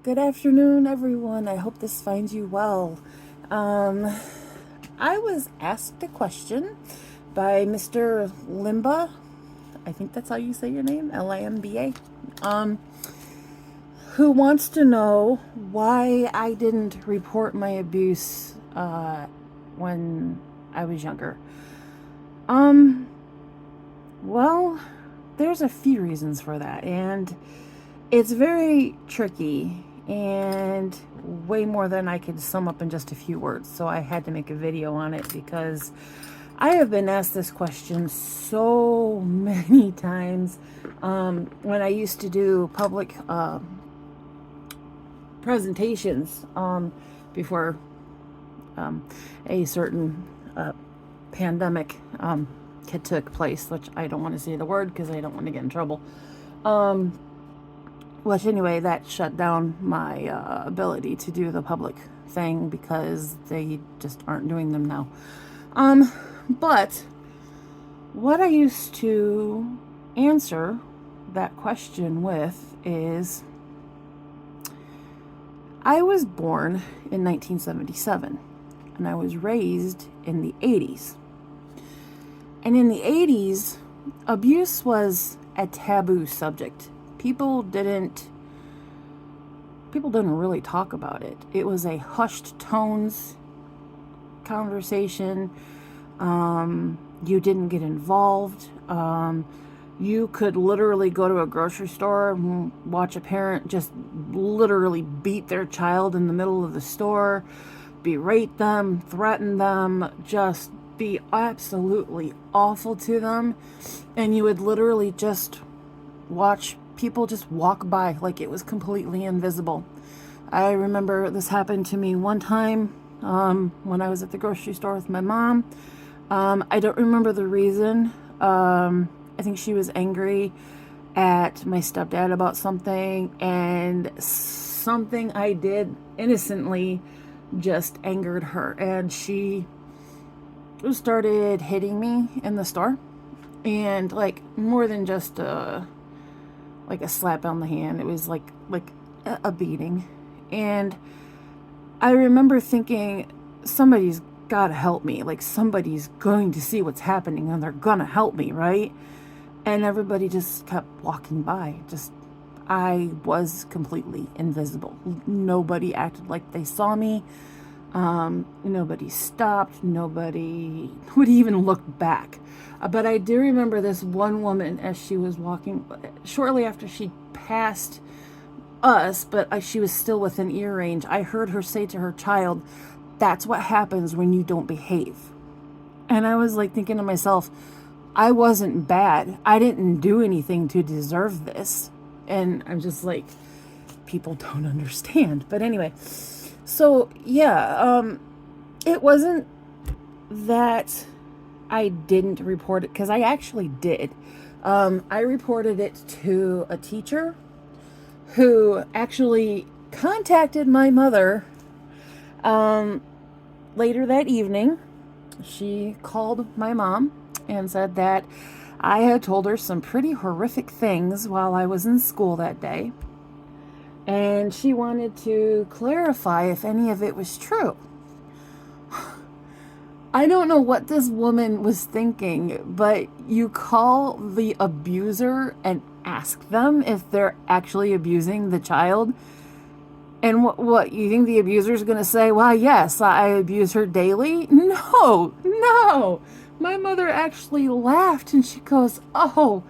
Good afternoon, everyone. I hope this finds you well. Um, I was asked a question by Mr. Limba. I think that's how you say your name, Limba. Um, who wants to know why I didn't report my abuse when I was younger. Um, well, there's a few reasons for that, and it's very tricky and way more than I could sum up in just a few words. So I had to make a video on it because I have been asked this question so many times when I used to do public presentations before a certain pandemic took place, which I don't want to say the word because I don't want to get in trouble. Which anyway, that shut down my ability to do the public thing because they just aren't doing them now. But what I used to answer that question with is I was born in 1977 and I was raised in the 80s. And in the 80s, abuse was a taboo subject. People didn't really talk about it. It was a hushed tones conversation. You didn't get involved. You could literally go to a grocery store and watch a parent just literally beat their child in the middle of the store, berate them, threaten them, just be absolutely awful to them. And you would literally just watch people just walk by like it was completely invisible. I remember this happened to me one time when I was at the grocery store with my mom. I don't remember the reason. I think she was angry at my stepdad about something, and something I did innocently just angered her, and she started hitting me in the store, and like more than just a slap on the hand. It was like a beating. And I remember thinking, somebody's got to help me. Like, somebody's going to see what's happening and they're going to help me, right? And everybody just kept walking by. I was completely invisible. Nobody acted like they saw me. Nobody stopped. Nobody would even look back. But I do remember this one woman as she was walking, shortly after she passed us, but she was still within ear range. I heard her say to her child, "That's what happens when you don't behave." And I was like thinking to myself, I wasn't bad. I didn't do anything to deserve this. And I'm just like, people don't understand. But anyway, so yeah, it wasn't that I didn't report it, because I actually did. I reported it to a teacher who actually contacted my mother later that evening. She called my mom and said that I had told her some pretty horrific things while I was in school that day, and she wanted to clarify if any of it was true. I don't know what this woman was thinking, but you call the abuser and ask them if they're actually abusing the child. And what you think the abuser is going to say? Well, yes, I abuse her daily. No. My mother actually laughed and she goes, "Oh,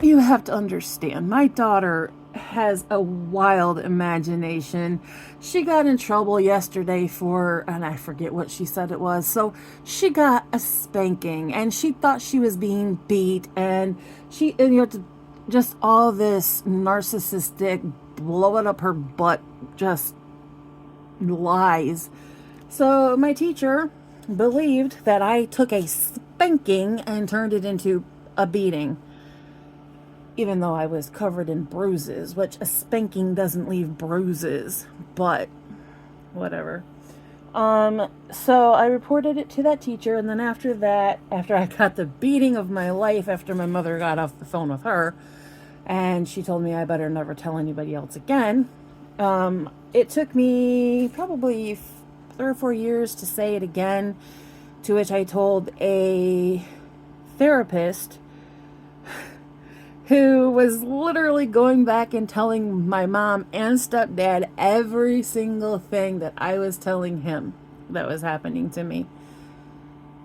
you have to understand. My daughter has a wild imagination. She got in trouble yesterday for, and I forget what she said it was. So she got a spanking and she thought she was being beat, and just all this narcissistic, blow it up her butt, just lies." So my teacher believed that I took a spanking and turned it into a beating, even though I was covered in bruises, which a spanking doesn't leave bruises, but whatever. So I reported it to that teacher, and then after that, after I got the beating of my life, after my mother got off the phone with her, and she told me I better never tell anybody else again, It took me probably 3 or 4 years to say it again, to which I told a therapist who was literally going back and telling my mom and stepdad every single thing that I was telling him that was happening to me.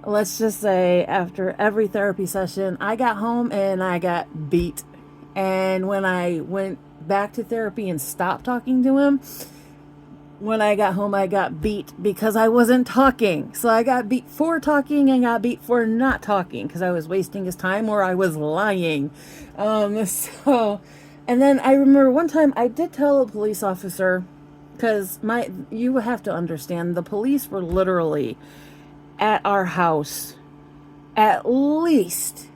Let's just say after every therapy session, I got home and I got beat. And when I went back to therapy and stopped talking to him, when I got home, I got beat because I wasn't talking. So I got beat for talking and got beat for not talking because I was wasting his time or I was lying. And then I remember one time I did tell a police officer, because you have to understand, the police were literally at our house at least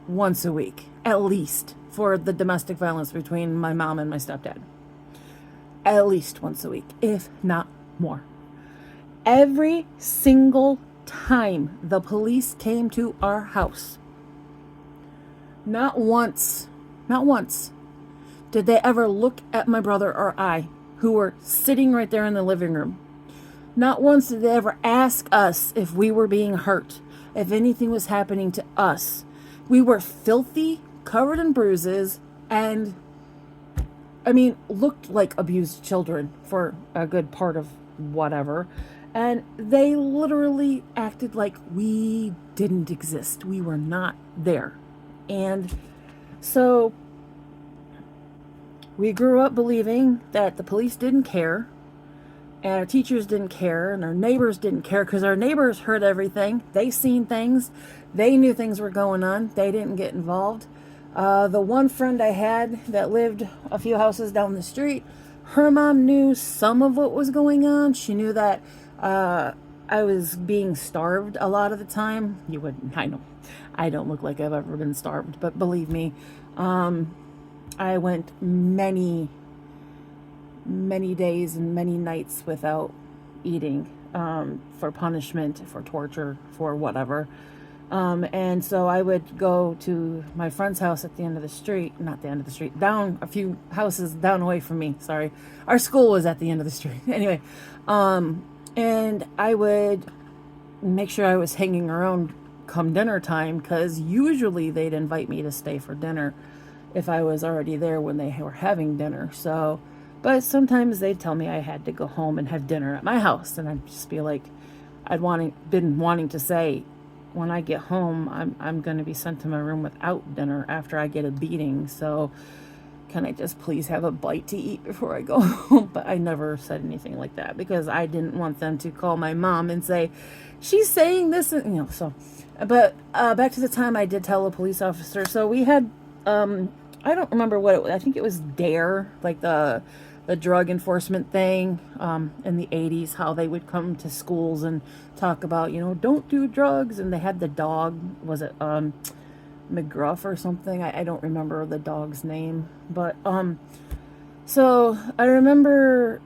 once a week, at least, for the domestic violence between my mom and my stepdad. At least once a week, if not more. Every single time the police came to our house, not once did they ever look at my brother or I, who were sitting right there in the living room. Not once did they ever ask us if we were being hurt, if anything was happening to us. We were filthy, covered in bruises, and looked like abused children for a good part of whatever. And they literally acted like we didn't exist. We were not there. And so we grew up believing that the police didn't care, and our teachers didn't care, and our neighbors didn't care, because our neighbors heard everything. They seen things. They knew things were going on. They didn't get involved. The one friend I had that lived a few houses down the street, her mom knew some of what was going on. She knew that I was being starved a lot of the time. I know, I don't look like I've ever been starved, but believe me, I went many days and many nights without eating, for punishment, for torture, for whatever. And so I would go to my friend's house at the end of the street, not the end of the street, down a few houses down away from me. Sorry. Our school was at the end of the street. Anyway, and I would make sure I was hanging around come dinner time, because usually they'd invite me to stay for dinner if I was already there when they were having dinner. So, but sometimes they'd tell me I had to go home and have dinner at my house, and I'd just be like, been wanting to say, when I get home, I'm going to be sent to my room without dinner after I get a beating. So can I just please have a bite to eat before I go home? But I never said anything like that, because I didn't want them to call my mom and say, she's saying this, and, so. But back to the time I did tell a police officer. So we had, I don't remember what it was. I think it was DARE, like the drug enforcement thing, in the 80s, how they would come to schools and talk about, don't do drugs. And they had the dog, was it McGruff or something? I don't remember the dog's name. But so I remember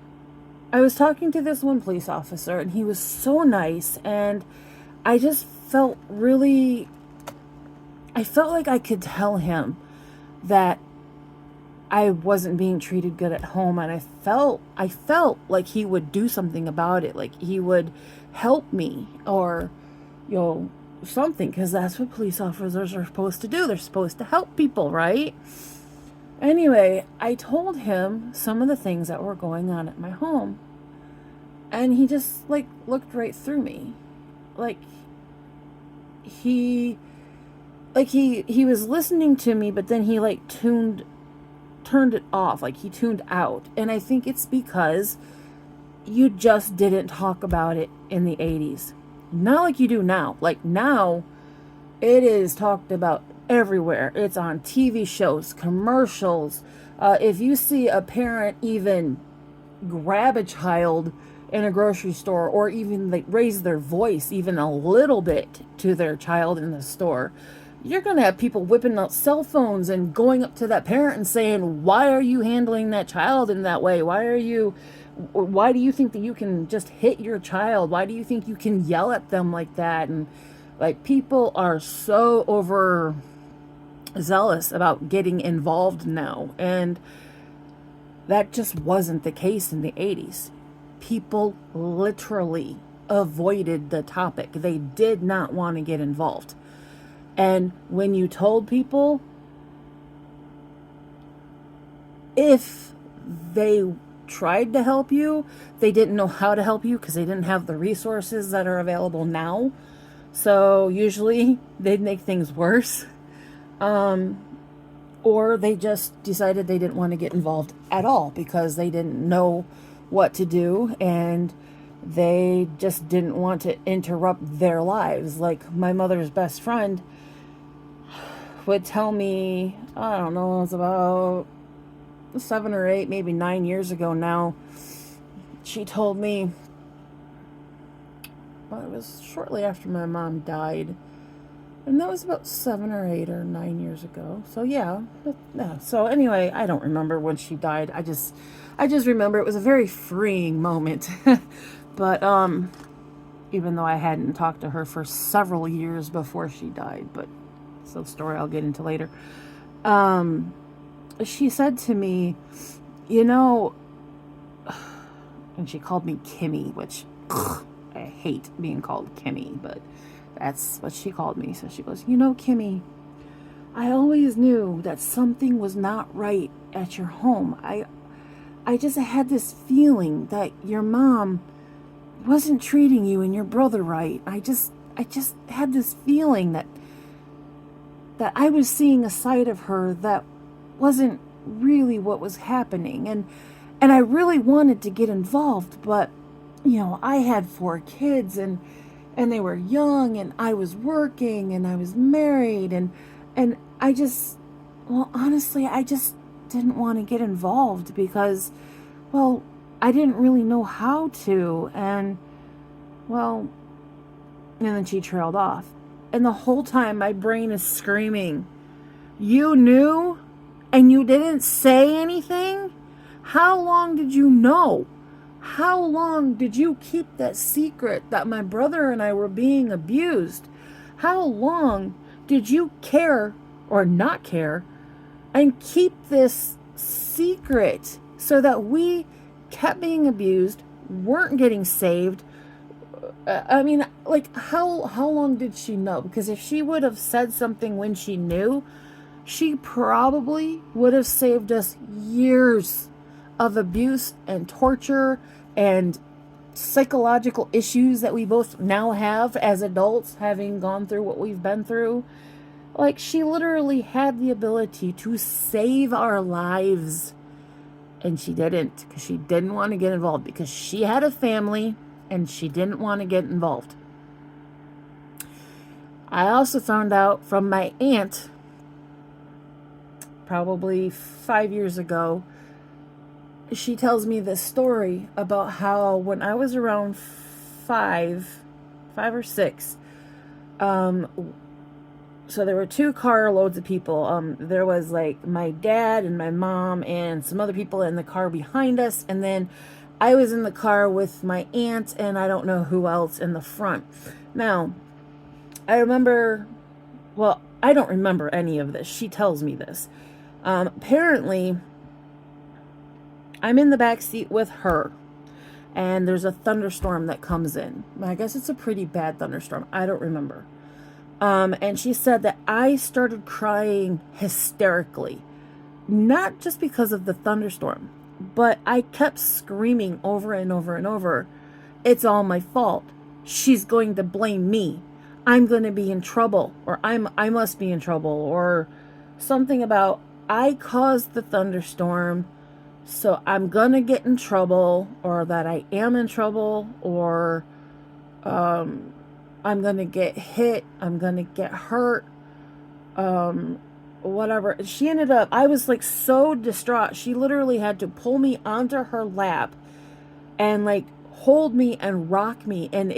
I was talking to this one police officer, and he was so nice, and I just felt like I could tell him that I wasn't being treated good at home, and I felt like he would do something about it, like he would help me, or something, because that's what police officers are supposed to do. They're supposed to help people, right? Anyway, I told him some of the things that were going on at my home, and he just looked right through me, like he was listening to me, but then he turned it off, like he tuned out. And I think it's because you just didn't talk about it in the 80s. Not like you do now. Like now, it is talked about everywhere. It's on TV shows, commercials. If you see a parent even grab a child in a grocery store, or even raise their voice even a little bit to their child in the store, you're going to have people whipping out cell phones and going up to that parent and saying, why are you handling that child in that way? Why do you think that you can just hit your child? Why do you think you can yell at them like that? And people are so overzealous about getting involved now. And That just wasn't the case in the 80s. People literally avoided the topic. They did not want to get involved. And when you told people, if they tried to help you, they didn't know how to help you because they didn't have the resources that are available now. So usually they'd make things worse. Or they just decided they didn't want to get involved at all because they didn't know what to do and they just didn't want to interrupt their lives. Like my mother's best friend would tell me, I don't know, it was about 7 or 8, maybe 9 years ago now. She told me, well, it was shortly after my mom died. And that was about 7 or 8 or 9 years ago. So yeah. So anyway, I don't remember when she died. I just remember it was a very freeing moment. But even though I hadn't talked to her for several years before she died, but it's a story I'll get into later. She said to me, you know, and she called me Kimmy, which I hate being called Kimmy, but that's what she called me. So she goes, you know, Kimmy, I always knew that something was not right at your home. I just had this feeling that your mom wasn't treating you and your brother right. I just had this feeling that I was seeing a side of her that wasn't really what was happening. And I really wanted to get involved, but you know, I had 4 kids and they were young and I was working and I was married and I just, well, honestly, I just didn't want to get involved because, well, I didn't really know how to. And, well, and then she trailed off. And the whole time my brain is screaming, you knew and you didn't say anything? How long did you know? How long did you keep that secret that my brother and I were being abused? How long did you care or not care and keep this secret so that we kept being abused, weren't getting saved? I mean, like, how long did she know? Because if she would have said something when she knew, she probably would have saved us years of abuse and torture and psychological issues that we both now have as adults, having gone through what we've been through. Like, she literally had the ability to save our lives, and she didn't, because she didn't want to get involved, because she had a family and she didn't want to get involved. I also found out from my aunt probably 5 years ago. She tells me this story about how when I was around 5 or 6, so there were 2 car loads of people. There was like my dad and my mom and some other people in the car behind us, and then I was in the car with my aunt and I don't know who else in the front. Now, I remember, well, I don't remember any of this. She tells me this. Apparently, I'm in the back seat with her, and there's a thunderstorm that comes in. I guess it's a pretty bad thunderstorm. I don't remember. And she said that I started crying hysterically, not just because of the thunderstorm, but I kept screaming over and over and over, it's all my fault. She's going to blame me. I'm going to be in trouble, or I must be in trouble, or something about I caused the thunderstorm, so I'm going to get in trouble, or that I am in trouble, or I'm going to get hit, I'm going to get hurt, whatever. She ended up, I was like so distraught. She literally had to pull me onto her lap and like hold me and rock me. And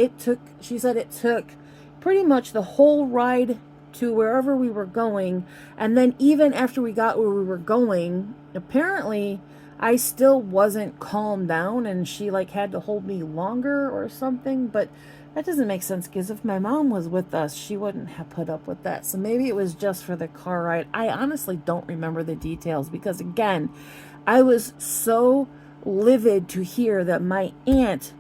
she said it took pretty much the whole ride to wherever we were going. And then even after we got where we were going, apparently I still wasn't calmed down, and she like had to hold me longer or something. But that doesn't make sense, because if my mom was with us, she wouldn't have put up with that. So maybe it was just for the car ride. I honestly don't remember the details because, again, I was so livid to hear that my aunt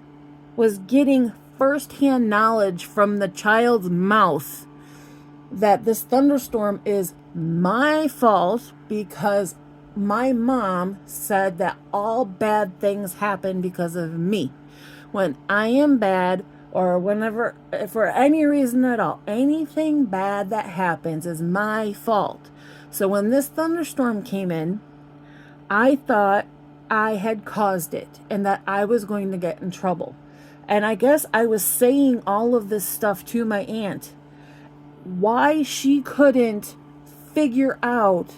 was getting firsthand knowledge from the child's mouth that this thunderstorm is my fault because my mom said that all bad things happen because of me. When I am bad, or whenever, for any reason at all, anything bad that happens is my fault. So when this thunderstorm came in, I thought I had caused it and that I was going to get in trouble. And I guess I was saying all of this stuff to my aunt. Why she couldn't figure out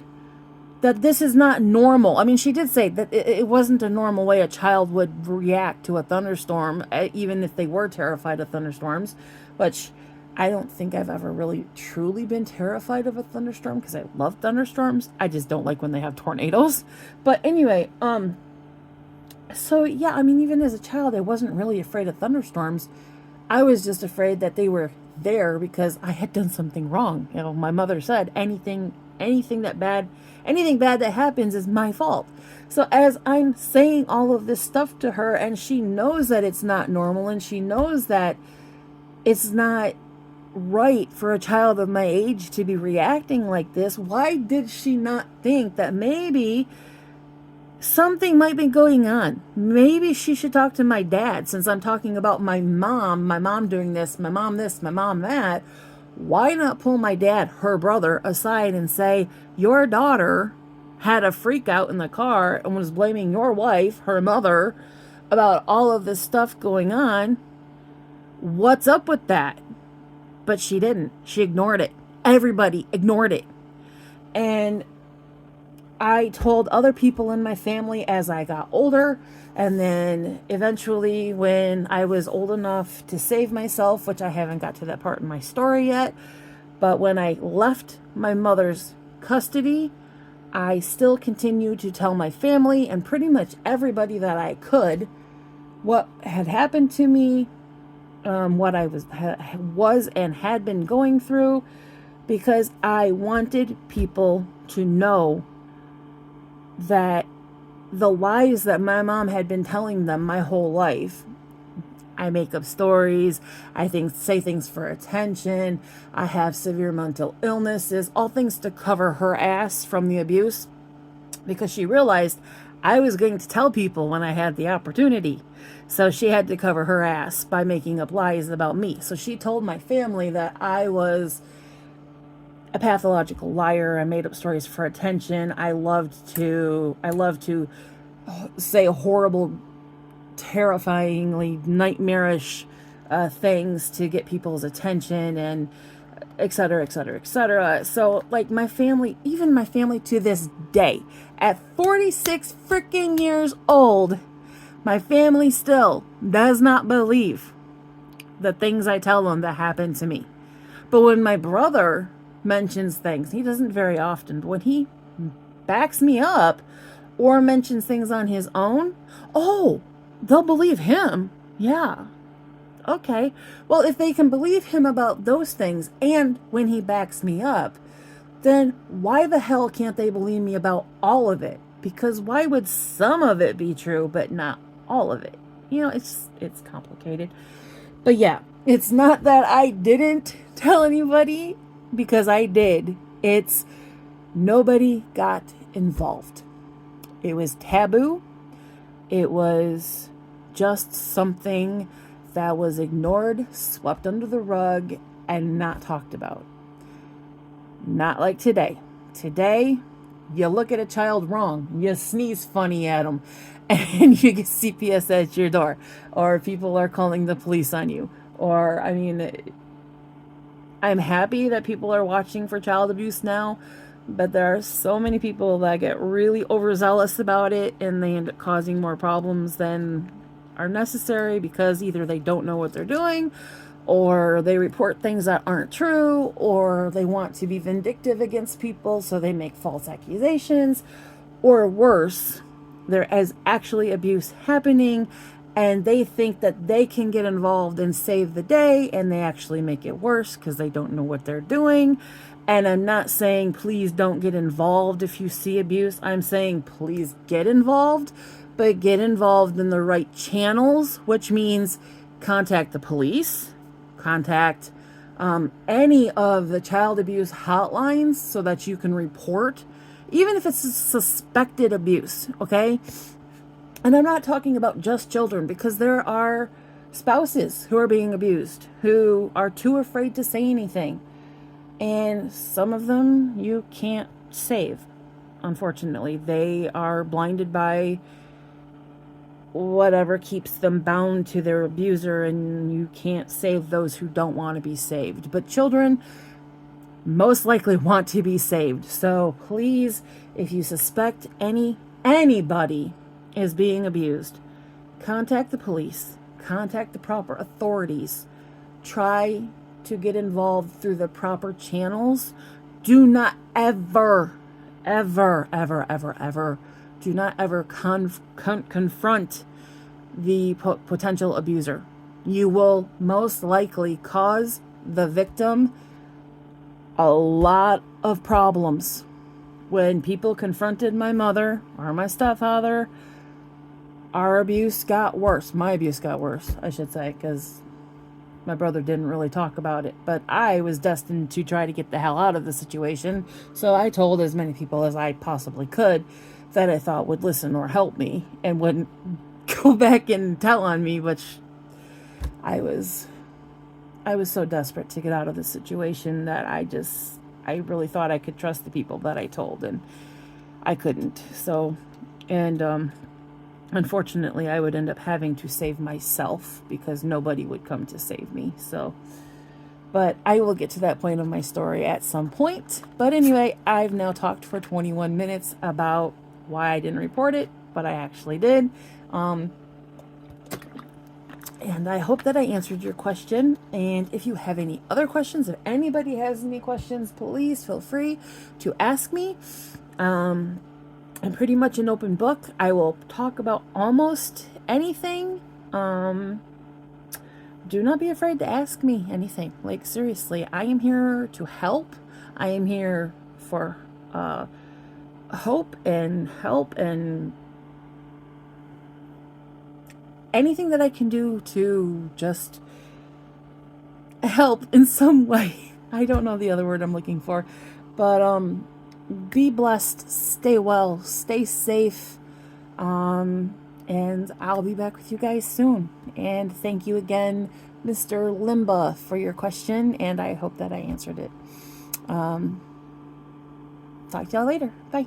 that this is not normal. I mean, she did say that it wasn't a normal way a child would react to a thunderstorm, even if they were terrified of thunderstorms, which I don't think I've ever really truly been terrified of a thunderstorm because I love thunderstorms. I just don't like when they have tornadoes. But anyway, so yeah, I mean, even as a child, I wasn't really afraid of thunderstorms. I was just afraid that they were there because I had done something wrong. You know, my mother said anything bad that happens is my fault. So as I'm saying all of this stuff to her, and she knows that it's not normal, and she knows that it's not right for a child of my age to be reacting like this, why did she not think that maybe something might be going on? Maybe she should talk to my dad, since I'm talking about my mom doing this, my mom that. Why not pull my dad, her brother, aside and say, your daughter had a freak out in the car and was blaming your wife, her mother, about all of this stuff going on. What's up with that? But she didn't. She ignored it. Everybody ignored it. And I told other people in my family as I got older, and then eventually when I was old enough to save myself, which I haven't got to that part in my story yet, but when I left my mother's custody, I still continued to tell my family and pretty much everybody that I could what had happened to me, what I was and had been going through, because I wanted people to know that the lies that my mom had been telling them my whole life. I make up stories, say things for attention, I have severe mental illnesses, all things to cover her ass from the abuse, because she realized I was going to tell people when I had the opportunity. So she had to cover her ass by making up lies about me. So she told my family that I was a pathological liar. I made up stories for attention. I loved to say horrible, terrifyingly nightmarish things to get people's attention, and et cetera, et cetera, et cetera. So like my family to this day, at 46 freaking years old, my family still does not believe the things I tell them that happened to me. But when my brother mentions things, he doesn't very often, but when he backs me up or mentions things on his own, oh, they'll believe him. Yeah. Okay. Well, if they can believe him about those things and when he backs me up, then why the hell can't they believe me about all of it? Because why would some of it be true but not all of it? You know, it's complicated. But yeah, it's not that I didn't tell anybody, because I did. It's nobody got involved. It was taboo. It was just something that was ignored, swept under the rug, and not talked about. Not like today. Today, you look at a child wrong, you sneeze funny at them, and you get CPS at your door, or people are calling the police on you. Or, I mean, I'm happy that people are watching for child abuse now, but there are so many people that get really overzealous about it, and they end up causing more problems than are necessary, because either they don't know what they're doing, or they report things that aren't true, or they want to be vindictive against people, so they make false accusations, or worse, there is actually abuse happening, and they think that they can get involved and save the day, and they actually make it worse because they don't know what they're doing. And I'm not saying please don't get involved if you see abuse. I'm saying please get involved, but get involved in the right channels, which means contact the police, contact any of the child abuse hotlines so that you can report, even if it's a suspected abuse, okay? And I'm not talking about just children, because there are spouses who are being abused who are too afraid to say anything. And some of them you can't save, unfortunately. They are blinded by whatever keeps them bound to their abuser, and you can't save those who don't want to be saved. But children most likely want to be saved. So please, if you suspect anybody is being abused, contact the police, contact the proper authorities, try to get involved through the proper channels. Do not ever, ever, ever, ever, ever, do not ever confront the potential abuser. You will most likely cause the victim a lot of problems. When people confronted my mother or my stepfather, our abuse got worse. My abuse got worse, I should say, because my brother didn't really talk about it. But I was destined to try to get the hell out of the situation. So I told as many people as I possibly could that I thought would listen or help me and wouldn't go back and tell on me, which I was so desperate to get out of the situation that I really thought I could trust the people that I told, and I couldn't. So, and unfortunately, I would end up having to save myself because nobody would come to save me. So, but I will get to that point of my story at some point. But anyway, I've now talked for 21 minutes about why I didn't report it, but I actually did. And I hope that I answered your question. And if you have any other questions, if anybody has any questions, please feel free to ask me. I'm pretty much an open book. I will talk about almost anything. Do not be afraid to ask me anything. Like, seriously, I am here to help. I am here for hope and help and anything that I can do to just help in some way. I don't know the other word I'm looking for, but be blessed, stay well, stay safe, and I'll be back with you guys soon. And thank you again, Mr. Limba, for your question, and I hope that I answered it. Talk to y'all later. Bye.